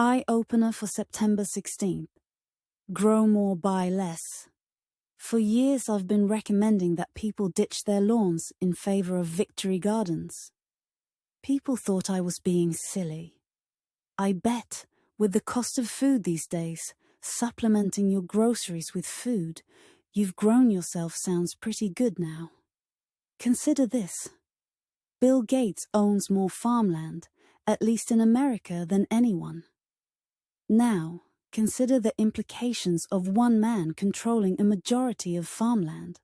Eye opener for September 16th. Grow more, buy less. For years I've been recommending that people ditch their lawns in favor of Victory Gardens. People thought I was being silly. I bet, with the cost of food these days, supplementing your groceries with food, you've grown yourself sounds pretty good now. Consider this. Bill Gates owns more farmland, at least in America, than anyone. Now, consider the implications of one man controlling a majority of farmland.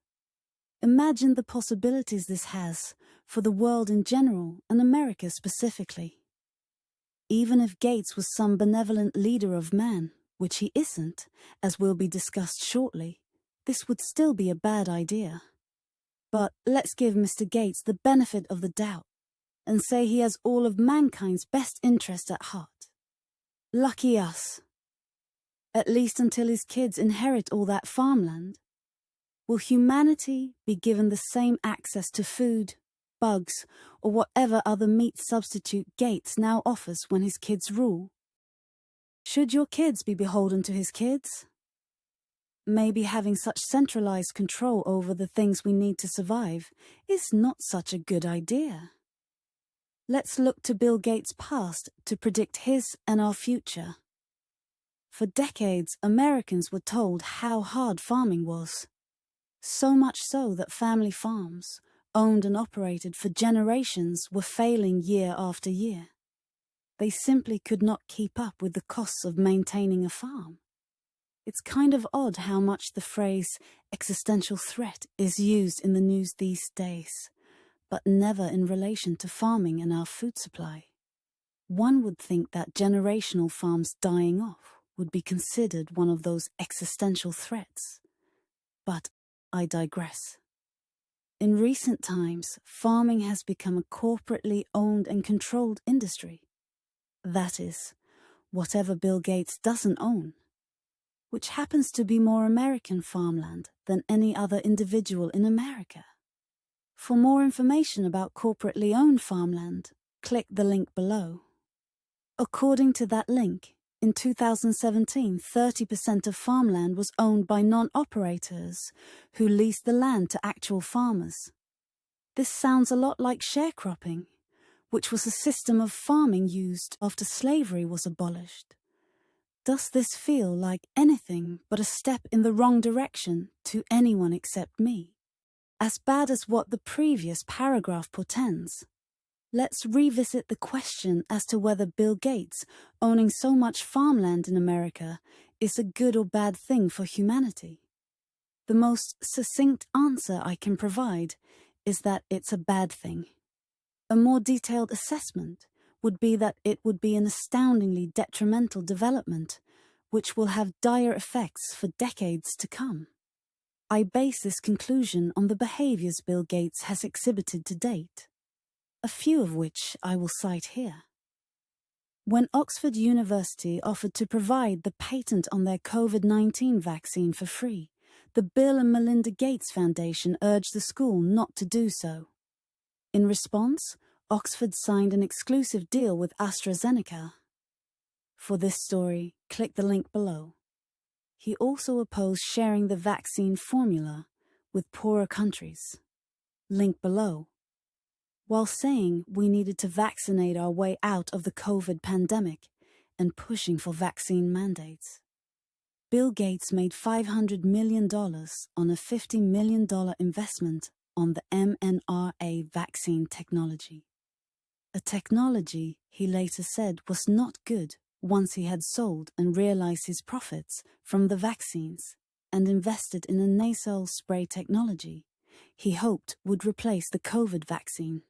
Imagine the possibilities this has for the world in general and America specifically. Even if Gates was some benevolent leader of man, which he isn't, as will be discussed shortly, this would still be a bad idea. But let's give Mr. Gates the benefit of the doubt and say he has all of mankind's best interest at heart. Lucky us. At least until his kids inherit all that farmland. Will humanity be given the same access to food, bugs, or whatever other meat substitute Gates now offers when his kids rule? Should your kids be beholden to his kids? Maybe having such centralized control over the things we need to survive is not such a good idea. Let's look to Bill Gates' past to predict his and our future. For decades, Americans were told how hard farming was. So much so that family farms, owned and operated for generations, were failing year after year. They simply could not keep up with the costs of maintaining a farm. It's kind of odd how much the phrase existential threat is used in the news these days, but never in relation to farming and our food supply. One would think that generational farms dying off would be considered one of those existential threats. But I digress. In recent times, farming has become a corporately owned and controlled industry. That is, whatever Bill Gates doesn't own, which happens to be more American farmland than any other individual in America. For more information about corporately owned farmland, click the link below. According to that link, in 2017, 30% of farmland was owned by non-operators who leased the land to actual farmers. This sounds a lot like sharecropping, which was a system of farming used after slavery was abolished. Does this feel like anything but a step in the wrong direction to anyone except me? As bad as what the previous paragraph portends. Let's revisit the question as to whether Bill Gates owning so much farmland in America is a good or bad thing for humanity. The most succinct answer I can provide is that it's a bad thing. A more detailed assessment would be that it would be an astoundingly detrimental development, which will have dire effects for decades to come. I base this conclusion on the behaviors Bill Gates has exhibited to date, a few of which I will cite here. When Oxford University offered to provide the patent on their COVID-19 vaccine for free, the Bill and Melinda Gates Foundation urged the school not to do so. In response, Oxford signed an exclusive deal with AstraZeneca. For this story, click the link below. He also opposed sharing the vaccine formula with poorer countries. Link below. While saying we needed to vaccinate our way out of the COVID pandemic and pushing for vaccine mandates. Bill Gates made $500 million on a $50 million investment on the mRNA vaccine technology. A technology he later said was not good once he had sold and realized his profits from the vaccines and invested in a nasal spray technology he hoped would replace the COVID vaccine.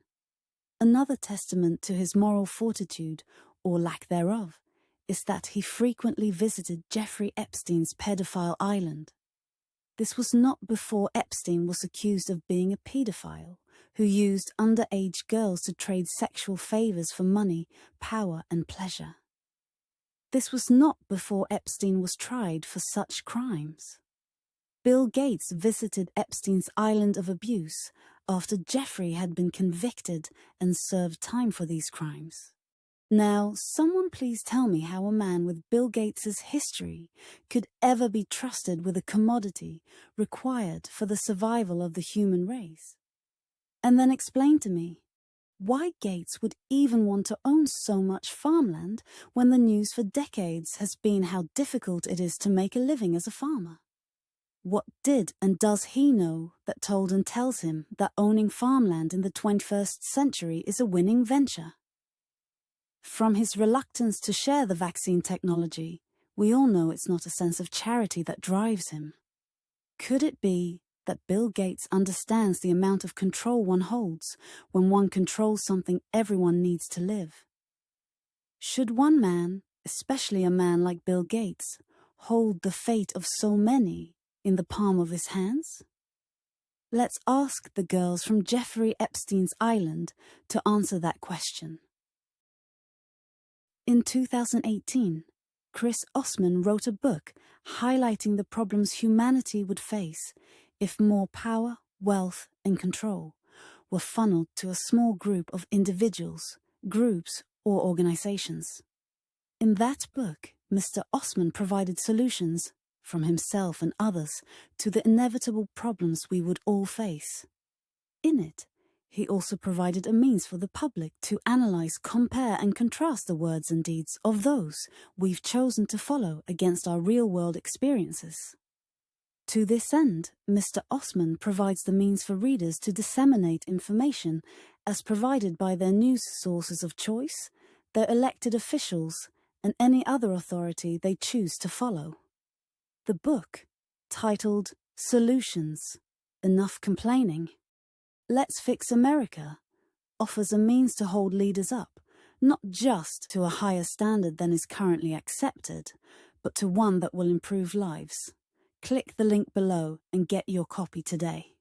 Another testament to his moral fortitude, or lack thereof, is that he frequently visited Jeffrey Epstein's pedophile island. This was not before Epstein was accused of being a pedophile who used underage girls to trade sexual favors for money, power, and pleasure. This was not before Epstein was tried for such crimes. Bill Gates visited Epstein's island of abuse after Jeffrey had been convicted and served time for these crimes. Now, someone please tell me how a man with Bill Gates's history could ever be trusted with a commodity required for the survival of the human race. And then explain to me why Gates would even want to own so much farmland when the news for decades has been how difficult it is to make a living as a farmer. What did and does he know that told and tells him that owning farmland in the 21st century is a winning venture? From his reluctance to share the vaccine technology, we all know it's not a sense of charity that drives him. Could it be that Bill Gates understands the amount of control one holds when one controls something everyone needs to live? Should one man, especially a man like Bill Gates, hold the fate of so many in the palm of his hands? Let's ask the girls from Jeffrey Epstein's island to answer that question. In 2018, Chris Osman wrote a book highlighting the problems humanity would face if more power, wealth, and control were funneled to a small group of individuals, groups, or organizations. In that book, Mr. Osman provided solutions, from himself and others, to the inevitable problems we would all face. In it, he also provided a means for the public to analyze, compare, and contrast the words and deeds of those we've chosen to follow against our real-world experiences. To this end, Mr. Osman provides the means for readers to disseminate information as provided by their news sources of choice, their elected officials, and any other authority they choose to follow. The book, titled Solutions, Enough Complaining, Let's Fix America, offers a means to hold leaders up, not just to a higher standard than is currently accepted, but to one that will improve lives. Click the link below and get your copy today.